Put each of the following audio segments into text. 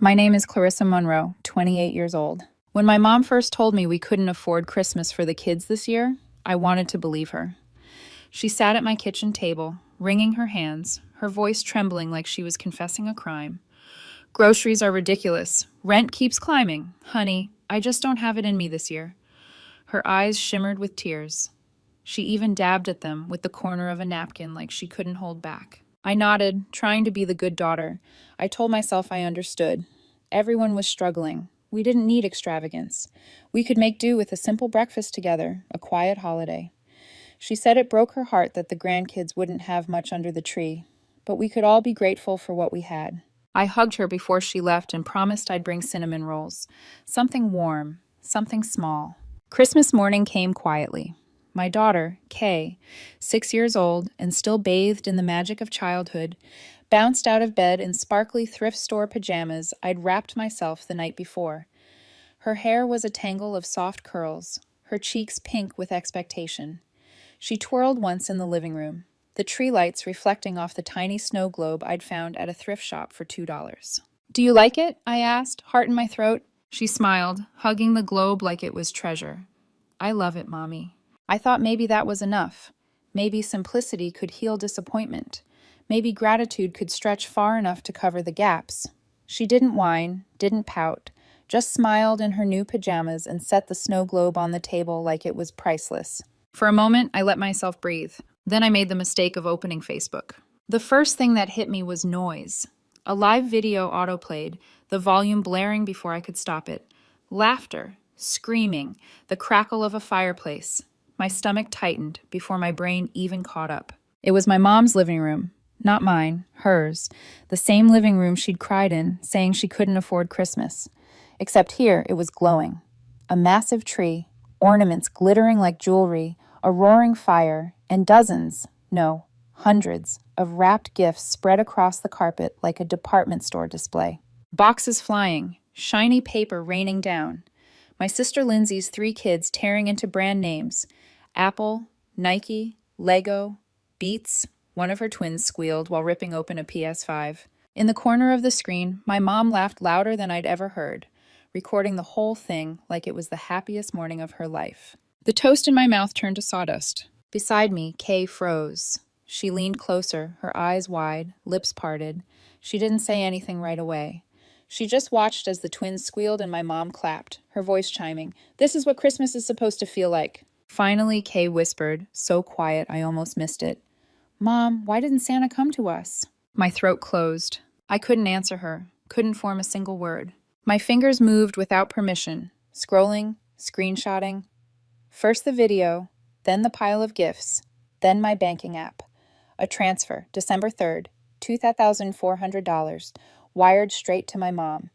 My name is Clarissa Monroe, 28 years old. When my mom first told me we couldn't afford Christmas for the kids this year, I wanted to believe her. She sat at my kitchen table, wringing her hands, her voice trembling like she was confessing a crime. Groceries are ridiculous. Rent keeps climbing. Honey, I just don't have it in me this year. Her eyes shimmered with tears. She even dabbed at them with the corner of a napkin like she couldn't hold back. I nodded, trying to be the good daughter. I told myself I understood. Everyone was struggling. We didn't need extravagance. We could make do with a simple breakfast together, a quiet holiday. She said it broke her heart that the grandkids wouldn't have much under the tree, but we could all be grateful for what we had. I hugged her before she left and promised I'd bring cinnamon rolls. Something warm, something small. Christmas morning came quietly. My daughter, Kay, 6 years old and still bathed in the magic of childhood, bounced out of bed in sparkly thrift store pajamas I'd wrapped myself the night before. Her hair was a tangle of soft curls, her cheeks pink with expectation. She twirled once in the living room, the tree lights reflecting off the tiny snow globe I'd found at a thrift shop for $2. "Do you like it?" I asked, heart in my throat. She smiled, hugging the globe like it was treasure. "I love it, Mommy." I thought maybe that was enough. Maybe simplicity could heal disappointment. Maybe gratitude could stretch far enough to cover the gaps. She didn't whine, didn't pout, just smiled in her new pajamas and set the snow globe on the table like it was priceless. For a moment, I let myself breathe. Then I made the mistake of opening Facebook. The first thing that hit me was noise. A live video autoplayed, the volume blaring before I could stop it. Laughter, screaming, the crackle of a fireplace. My stomach tightened before my brain even caught up. It was my mom's living room, not mine, hers, the same living room she'd cried in, saying she couldn't afford Christmas. Except here, it was glowing. A massive tree, ornaments glittering like jewelry, a roaring fire, and dozens, no, hundreds, of wrapped gifts spread across the carpet like a department store display. Boxes flying, shiny paper raining down. My sister Lindsay's 3 kids tearing into brand names: Apple, Nike, Lego, Beats. One of her twins squealed while ripping open a PS5. In the corner of the screen, my mom laughed louder than I'd ever heard, recording the whole thing like it was the happiest morning of her life. The toast in my mouth turned to sawdust. Beside me, Kay froze. She leaned closer, her eyes wide, lips parted. She didn't say anything right away. She just watched as the twins squealed and my mom clapped, her voice chiming. "This is what Christmas is supposed to feel like." Finally, Kay whispered, so quiet I almost missed it. "Mom, why didn't Santa come to us?" My throat closed. I couldn't answer her, couldn't form a single word. My fingers moved without permission, scrolling, screenshotting. First the video, then the pile of gifts, then my banking app. A transfer, December 3rd, $2,400, wired straight to my mom.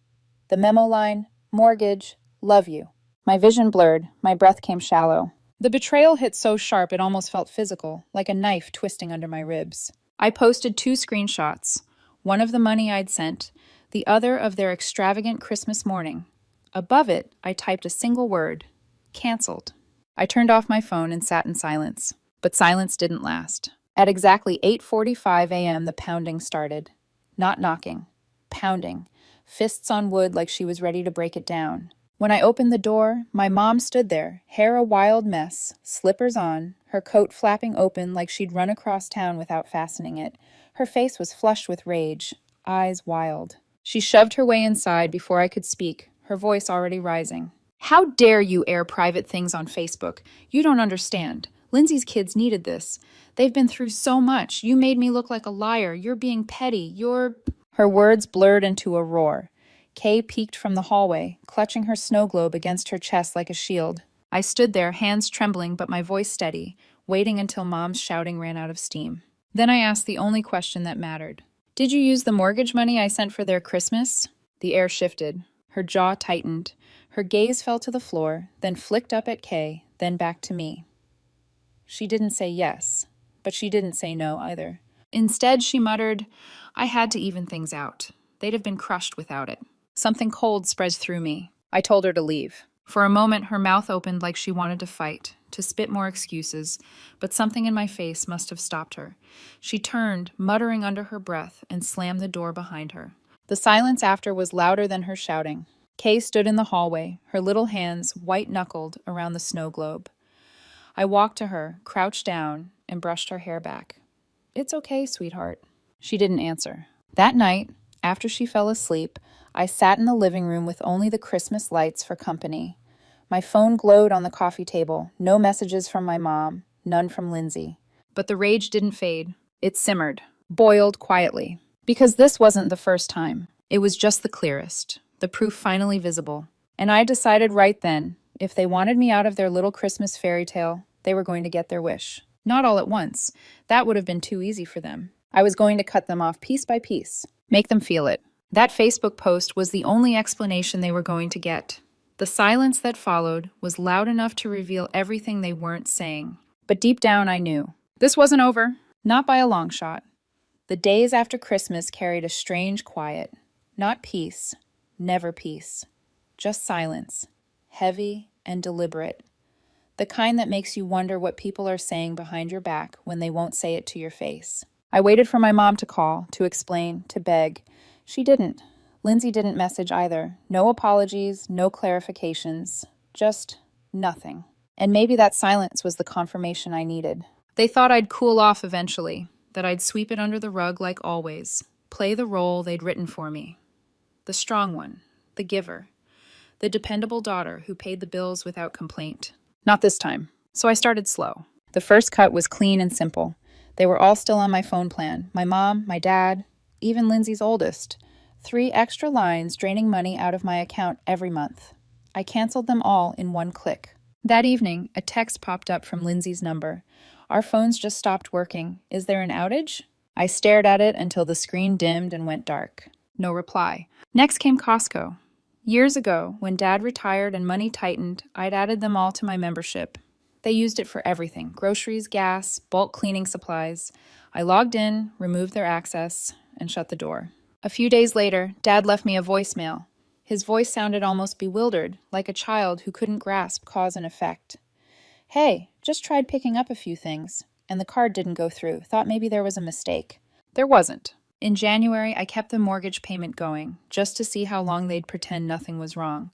The memo line, mortgage, love you. My vision blurred, my breath came shallow. The betrayal hit so sharp it almost felt physical, like a knife twisting under my ribs. I posted 2 screenshots, one of the money I'd sent, the other of their extravagant Christmas morning. Above it, I typed a single word: canceled. I turned off my phone and sat in silence. But silence didn't last. At exactly 8:45 a.m., the pounding started. Not knocking. Pounding. Fists on wood like she was ready to break it down. When I opened the door, my mom stood there, hair a wild mess, slippers on, her coat flapping open like she'd run across town without fastening it. Her face was flushed with rage, eyes wild. She shoved her way inside before I could speak, her voice already rising. "How dare you air private things on Facebook? You don't understand. Lindsay's kids needed this. They've been through so much. You made me look like a liar. You're being petty. You're—" Her words blurred into a roar. Kay peeked from the hallway, clutching her snow globe against her chest like a shield. I stood there, hands trembling but my voice steady, waiting until Mom's shouting ran out of steam. Then I asked the only question that mattered. "Did you use the mortgage money I sent for their Christmas?" The air shifted. Her jaw tightened. Her gaze fell to the floor, then flicked up at Kay, then back to me. She didn't say yes, but she didn't say no either. Instead, she muttered, "I had to even things out. They'd have been crushed without it." Something cold spread through me. I told her to leave. For a moment, her mouth opened like she wanted to fight, to spit more excuses, but something in my face must have stopped her. She turned, muttering under her breath, and slammed the door behind her. The silence after was louder than her shouting. Kay stood in the hallway, her little hands white-knuckled around the snow globe. I walked to her, crouched down, and brushed her hair back. "It's okay, sweetheart." She didn't answer. That night, after she fell asleep, I sat in the living room with only the Christmas lights for company. My phone glowed on the coffee table, no messages from my mom, none from Lindsay. But the rage didn't fade. It simmered, boiled quietly. Because this wasn't the first time. It was just the clearest, the proof finally visible. And I decided right then, if they wanted me out of their little Christmas fairy tale, they were going to get their wish. Not all at once. That would have been too easy for them. I was going to cut them off piece by piece, make them feel it. That Facebook post was the only explanation they were going to get. The silence that followed was loud enough to reveal everything they weren't saying. But deep down, I knew. This wasn't over. Not by a long shot. The days after Christmas carried a strange quiet. Not peace. Never peace. Just silence. Heavy and deliberate. The kind that makes you wonder what people are saying behind your back when they won't say it to your face. I waited for my mom to call, to explain, to beg. She didn't. Lindsay didn't message either. No apologies, no clarifications. Just nothing. And maybe that silence was the confirmation I needed. They thought I'd cool off eventually, that I'd sweep it under the rug like always, play the role they'd written for me. The strong one, the giver, the dependable daughter who paid the bills without complaint. Not this time. So I started slow. The first cut was clean and simple. They were all still on my phone plan. My mom, my dad, even Lindsay's oldest. 3 extra lines draining money out of my account every month. I canceled them all in one click. That evening, a text popped up from Lindsay's number. "Our phones just stopped working. Is there an outage?" I stared at it until the screen dimmed and went dark. No reply. Next came Costco. Years ago, when Dad retired and money tightened, I'd added them all to my membership. They used it for everything: groceries, gas, bulk cleaning supplies. I logged in, removed their access, and shut the door. A few days later, Dad left me a voicemail. His voice sounded almost bewildered, like a child who couldn't grasp cause and effect. "Hey, just tried picking up a few things, and the card didn't go through. Thought maybe there was a mistake." There wasn't. In January, I kept the mortgage payment going, just to see how long they'd pretend nothing was wrong.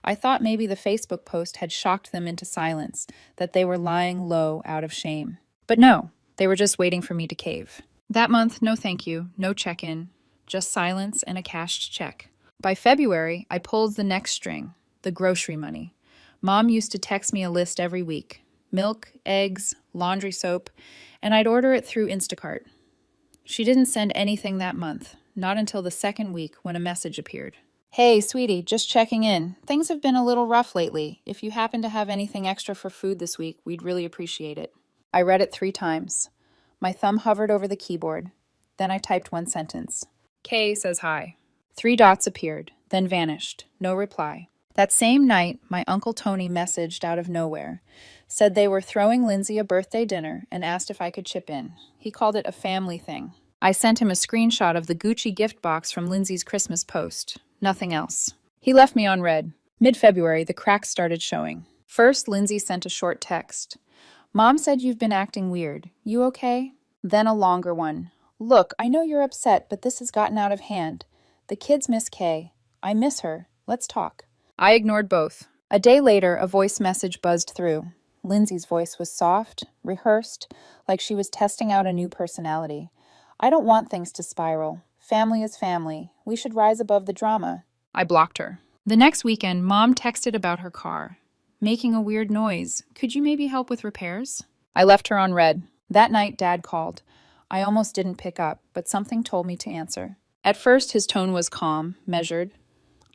I thought maybe the Facebook post had shocked them into silence, that they were lying low out of shame. But no, they were just waiting for me to cave. That month, no thank you, no check-in, just silence and a cashed check. By February, I pulled the next string, the grocery money. Mom used to text me a list every week: milk, eggs, laundry soap, and I'd order it through Instacart. She didn't send anything that month, not until the second week when a message appeared. "Hey, sweetie, just checking in. Things have been a little rough lately. If you happen to have anything extra for food this week, we'd really appreciate it." I read it 3 times. My thumb hovered over the keyboard. Then I typed one sentence. "Kay says hi." 3 dots appeared, then vanished. No reply. That same night, my Uncle Tony messaged out of nowhere. Said they were throwing Lindsay a birthday dinner and asked if I could chip in. He called it a family thing. I sent him a screenshot of the Gucci gift box from Lindsay's Christmas post. Nothing else. He left me on red. Mid-February, the cracks started showing. First, Lindsay sent a short text. "Mom said you've been acting weird. You okay?" Then a longer one. "Look, I know you're upset, but this has gotten out of hand. The kids miss Kay. I miss her. Let's talk." I ignored both. A day later, a voice message buzzed through. Lindsay's voice was soft, rehearsed, like she was testing out a new personality. "I don't want things to spiral. Family is family. We should rise above the drama." I blocked her. The next weekend, Mom texted about her car. "Making a weird noise. Could you maybe help with repairs?" I left her on red. That night, Dad called. I almost didn't pick up, but something told me to answer. At first, his tone was calm, measured.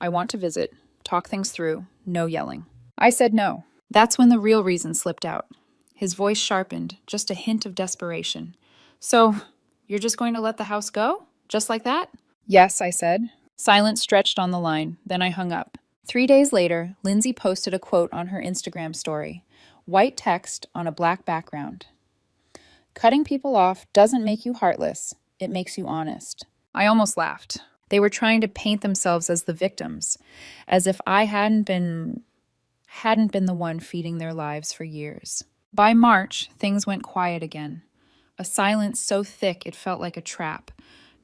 "I want to visit. Talk things through. No yelling." I said no. That's when the real reason slipped out. His voice sharpened, just a hint of desperation. "So, you're just going to let the house go? Just like that?" "Yes," I said. Silence stretched on the line, then I hung up. 3 days later, Lindsay posted a quote on her Instagram story. White text on a black background. "Cutting people off doesn't make you heartless. It makes you honest." I almost laughed. They were trying to paint themselves as the victims, as if I hadn't been the one feeding their lives for years. By March, things went quiet again. A silence so thick it felt like a trap.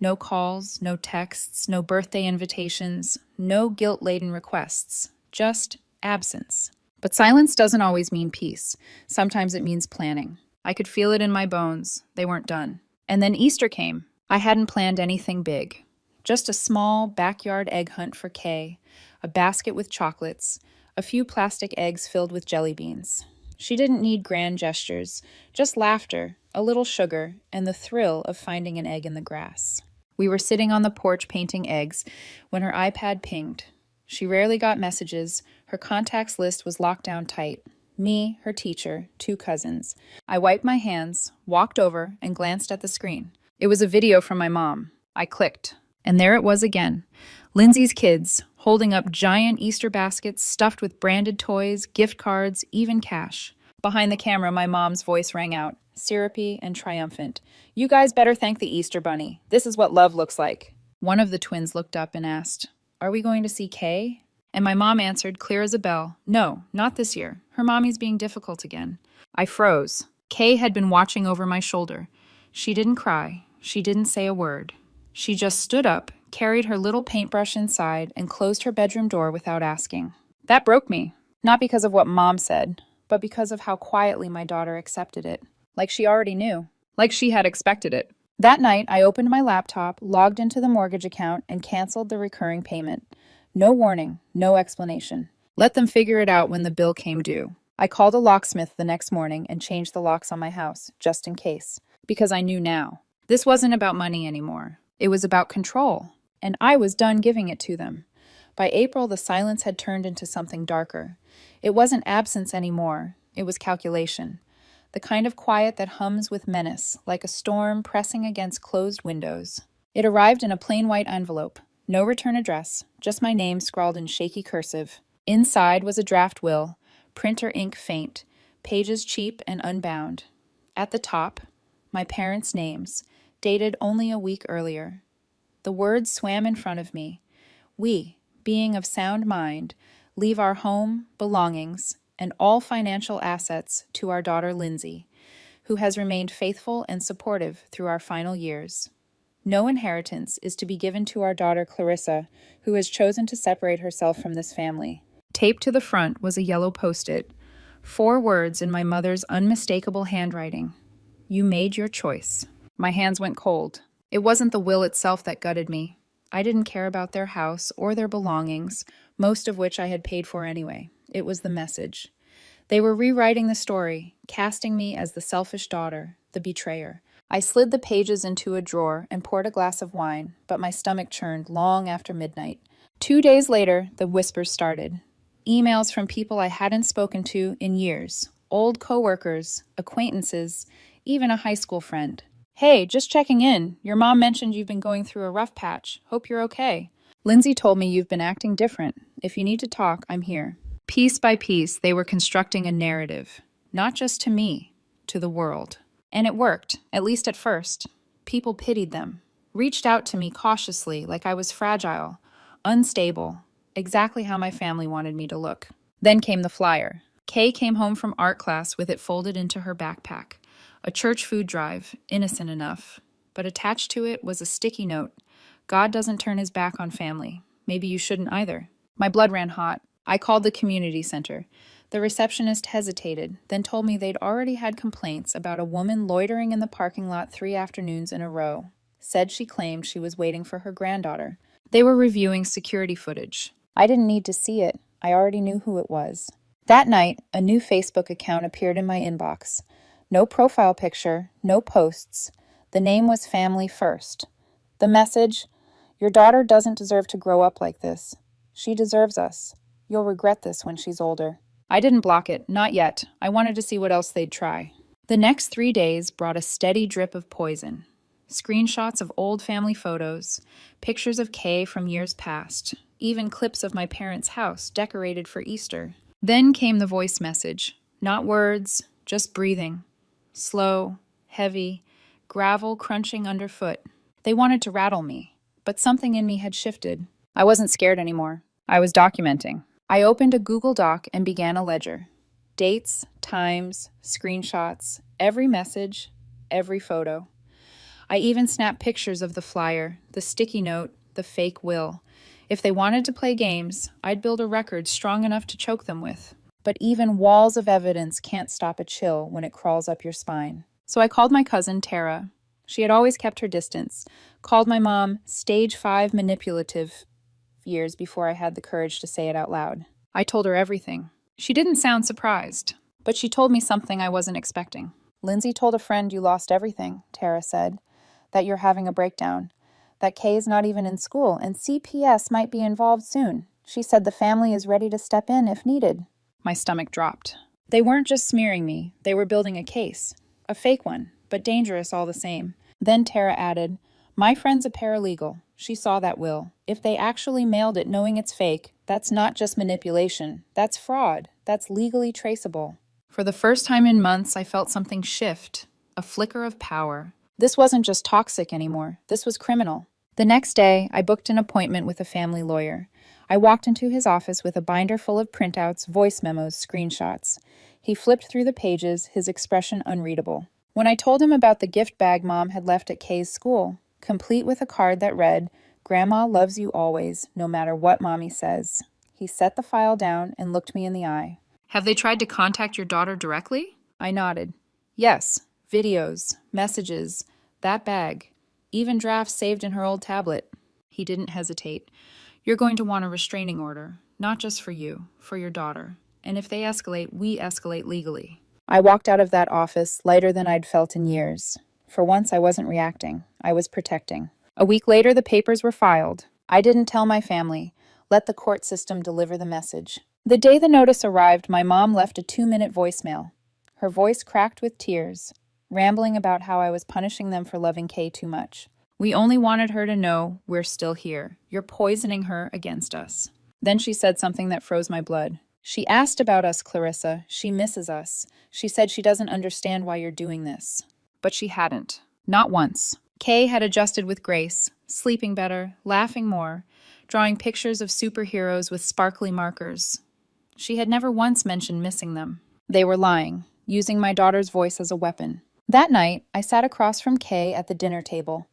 No calls, no texts, no birthday invitations, no guilt-laden requests, just absence. But silence doesn't always mean peace. Sometimes it means planning. I could feel it in my bones. They weren't done. And then Easter came. I hadn't planned anything big. Just a small backyard egg hunt for Kay, a basket with chocolates, a few plastic eggs filled with jelly beans. She didn't need grand gestures, just laughter, a little sugar, and the thrill of finding an egg in the grass. We were sitting on the porch painting eggs when her iPad pinged. She rarely got messages. Her contacts list was locked down tight. Me, her teacher, 2 cousins. I wiped my hands, walked over, and glanced at the screen. It was a video from my mom. I clicked. And there it was again. Lindsay's kids, holding up giant Easter baskets stuffed with branded toys, gift cards, even cash. Behind the camera, my mom's voice rang out, syrupy and triumphant. "You guys better thank the Easter Bunny. This is what love looks like." One of the twins looked up and asked, "Are we going to see Kay?" And my mom answered, clear as a bell, "No, not this year. Her mommy's being difficult again." I froze. Kay had been watching over my shoulder. She didn't cry. She didn't say a word. She just stood up, carried her little paintbrush inside, and closed her bedroom door without asking. That broke me, not because of what Mom said, but because of how quietly my daughter accepted it. Like she already knew. Like she had expected it. That night, I opened my laptop, logged into the mortgage account, and canceled the recurring payment. No warning, no explanation. Let them figure it out when the bill came due. I called a locksmith the next morning and changed the locks on my house, just in case. Because I knew now. This wasn't about money anymore. It was about control, and I was done giving it to them. By April, the silence had turned into something darker. It wasn't absence anymore. It was calculation. The kind of quiet that hums with menace, like a storm pressing against closed windows. It arrived in a plain white envelope. No return address, just my name scrawled in shaky cursive. Inside was a draft will, printer ink faint, pages cheap and unbound. At the top, my parents' names, dated only a week earlier. The words swam in front of me. We, being of sound mind, leave our home, belongings, and all financial assets to our daughter Lindsay, who has remained faithful and supportive through our final years. No inheritance is to be given to our daughter Clarissa, who has chosen to separate herself from this family. Taped to the front was a yellow post-it, 4 words in my mother's unmistakable handwriting. You made your choice. My hands went cold. It wasn't the will itself that gutted me. I didn't care about their house or their belongings, most of which I had paid for anyway. It was the message. They were rewriting the story, casting me as the selfish daughter, the betrayer. I slid the pages into a drawer and poured a glass of wine, but my stomach churned long after midnight. 2 days later, the whispers started. Emails from people I hadn't spoken to in years. Old coworkers, acquaintances, even a high school friend. "Hey, just checking in. Your mom mentioned you've been going through a rough patch. Hope you're okay. Lindsay told me you've been acting different. If you need to talk, I'm here." Piece by piece, they were constructing a narrative. Not just to me, to the world. And it worked, at least at first. People pitied them. Reached out to me cautiously, like I was fragile, unstable, exactly how my family wanted me to look. Then came the flyer. Kay came home from art class with it folded into her backpack. A church food drive, innocent enough. But attached to it was a sticky note. God doesn't turn his back on family. Maybe you shouldn't either. My blood ran hot. I called the community center. The receptionist hesitated, then told me they'd already had complaints about a woman loitering in the parking lot 3 afternoons in a row. Said she claimed she was waiting for her granddaughter. They were reviewing security footage. I didn't need to see it. I already knew who it was. That night, a new Facebook account appeared in my inbox. No profile picture, no posts. The name was Family First. The message, "Your daughter doesn't deserve to grow up like this. She deserves us. You'll regret this when she's older." I didn't block it, not yet. I wanted to see what else they'd try. The next 3 days brought a steady drip of poison. Screenshots of old family photos, pictures of Kay from years past, even clips of my parents' house decorated for Easter. Then came the voice message. Not words, just breathing. Slow, heavy, gravel crunching underfoot. They wanted to rattle me, but something in me had shifted. I wasn't scared anymore. I was documenting. I opened a Google Doc and began a ledger. Dates, times, screenshots, every message, every photo. I even snapped pictures of the flyer, the sticky note, the fake will. If they wanted to play games, I'd build a record strong enough to choke them with. But even walls of evidence can't stop a chill when it crawls up your spine. So I called my cousin, Tara. She had always kept her distance, called my mom stage 5 manipulative years before I had the courage to say it out loud. I told her everything. She didn't sound surprised, but she told me something I wasn't expecting. Lindsay told a friend you lost everything, Tara said, that you're having a breakdown, that Kay's not even in school, and CPS might be involved soon. She said the family is ready to step in if needed. My stomach dropped. They weren't just smearing me, they were building a case. A fake one, but dangerous all the same. Then Tara added, my friend's a paralegal. She saw that will. If they actually mailed it knowing it's fake, that's not just manipulation. That's fraud. That's legally traceable. For the first time in months, I felt something shift, a flicker of power. This wasn't just toxic anymore. This was criminal. The next day, I booked an appointment with a family lawyer. I walked into his office with a binder full of printouts, voice memos, screenshots. He flipped through the pages, his expression unreadable. When I told him about the gift bag Mom had left at Kay's school, complete with a card that read, Grandma loves you always, no matter what Mommy says, he set the file down and looked me in the eye. Have they tried to contact your daughter directly? I nodded. Yes, videos, messages, that bag, even drafts saved in her old tablet. He didn't hesitate. You're going to want a restraining order, not just for you, for your daughter. And if they escalate, we escalate legally. I walked out of that office lighter than I'd felt in years. For once, I wasn't reacting. I was protecting. A week later, the papers were filed. I didn't tell my family. Let the court system deliver the message. The day the notice arrived, my mom left a 2-minute voicemail. Her voice cracked with tears, rambling about how I was punishing them for loving Kay too much. We only wanted her to know we're still here. You're poisoning her against us. Then she said something that froze my blood. She asked about us, Clarissa. She misses us. She said she doesn't understand why you're doing this. But she hadn't. Not once. Kay had adjusted with grace, sleeping better, laughing more, drawing pictures of superheroes with sparkly markers. She had never once mentioned missing them. They were lying, using my daughter's voice as a weapon. That night, I sat across from Kay at the dinner table.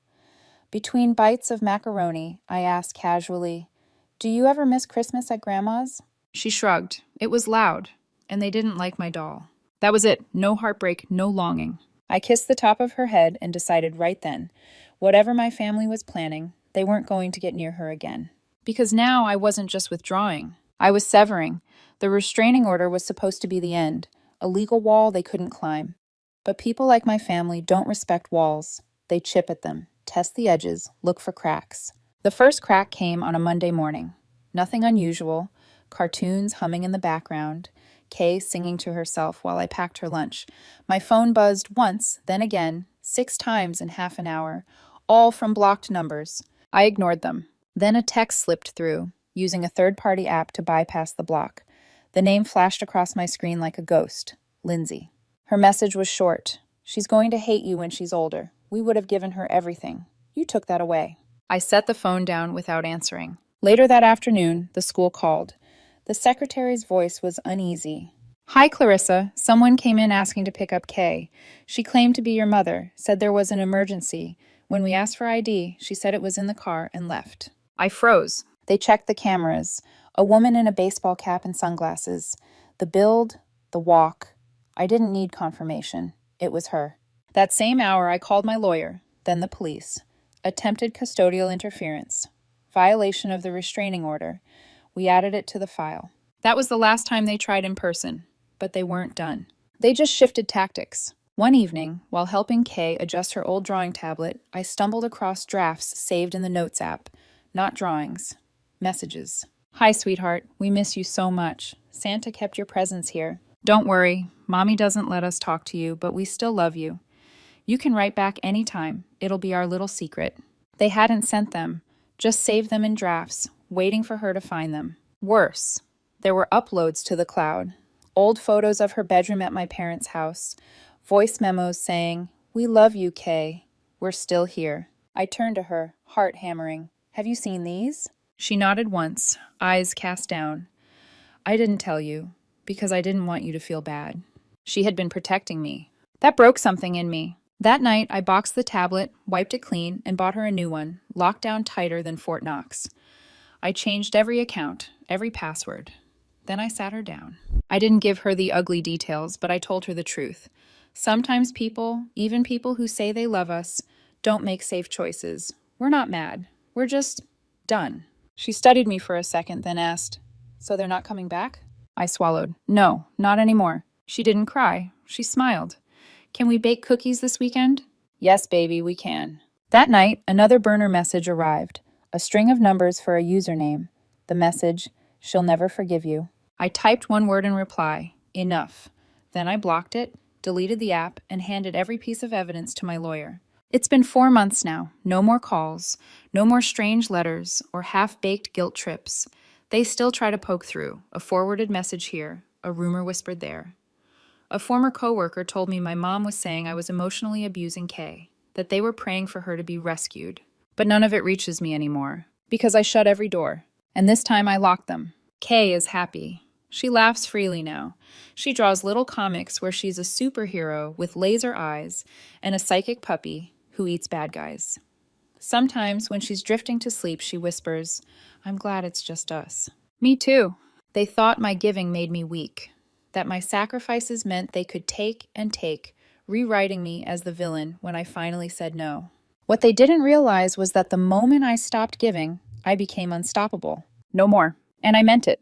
Between bites of macaroni, I asked casually, do you ever miss Christmas at Grandma's? She shrugged. It was loud, and they didn't like my doll. That was it. No heartbreak, no longing. I kissed the top of her head and decided right then, whatever my family was planning, they weren't going to get near her again. Because now I wasn't just withdrawing. I was severing. The restraining order was supposed to be the end, a legal wall they couldn't climb. But people like my family don't respect walls. They chip at them, test the edges, look for cracks. The first crack came on a Monday morning. Nothing unusual. Cartoons humming in the background. Kay singing to herself while I packed her lunch. My phone buzzed once, then again, 6 times in half an hour, all from blocked numbers. I ignored them. Then a text slipped through, using a third-party app to bypass the block. The name flashed across my screen like a ghost. Lindsay. Her message was short. She's going to hate you when she's older. We would have given her everything. You took that away. I set the phone down without answering. Later that afternoon, the school called. The secretary's voice was uneasy. Hi, Clarissa. Someone came in asking to pick up Kay. She claimed to be your mother, said there was an emergency. When we asked for ID, she said it was in the car and left. I froze. They checked the cameras. A woman in a baseball cap and sunglasses. The build, the walk. I didn't need confirmation. It was her. That same hour, I called my lawyer, then the police. Attempted custodial interference. Violation of the restraining order. We added it to the file. That was the last time they tried in person, but they weren't done. They just shifted tactics. One evening, while helping Kay adjust her old drawing tablet, I stumbled across drafts saved in the Notes app. Not drawings. Messages. Hi, sweetheart. We miss you so much. Santa kept your presents here. Don't worry. Mommy doesn't let us talk to you, but we still love you. You can write back anytime. It'll be our little secret. They hadn't sent them. Just saved them in drafts, waiting for her to find them. Worse, there were uploads to the cloud. Old photos of her bedroom at my parents' house. Voice memos saying, we love you, Kay. We're still here. I turned to her, heart hammering. Have you seen these? She nodded once, eyes cast down. I didn't tell you, because I didn't want you to feel bad. She had been protecting me. That broke something in me. That night, I boxed the tablet, wiped it clean, and bought her a new one, locked down tighter than Fort Knox. I changed every account, every password. Then I sat her down. I didn't give her the ugly details, but I told her the truth. Sometimes people, even people who say they love us, don't make safe choices. We're not mad. We're just done. She studied me for a second, then asked, "So they're not coming back?" I swallowed. "No, not anymore." She didn't cry. She smiled. "Can we bake cookies this weekend?" "Yes, baby, we can." That night, another burner message arrived. A string of numbers for a username. The message, "She'll never forgive you." I typed one word in reply, "Enough." Then I blocked it, deleted the app, and handed every piece of evidence to my lawyer. It's been 4 months now. No more calls, no more strange letters or half-baked guilt trips. They still try to poke through, a forwarded message here, a rumor whispered there. A former coworker told me my mom was saying I was emotionally abusing Kay, that they were praying for her to be rescued. But none of it reaches me anymore, because I shut every door. And this time I locked them. Kay is happy. She laughs freely now. She draws little comics where she's a superhero with laser eyes and a psychic puppy who eats bad guys. Sometimes when she's drifting to sleep, she whispers, "I'm glad it's just us." Me too. They thought my giving made me weak, that my sacrifices meant they could take and take, rewriting me as the villain when I finally said no. What they didn't realize was that the moment I stopped giving, I became unstoppable. No more. And I meant it.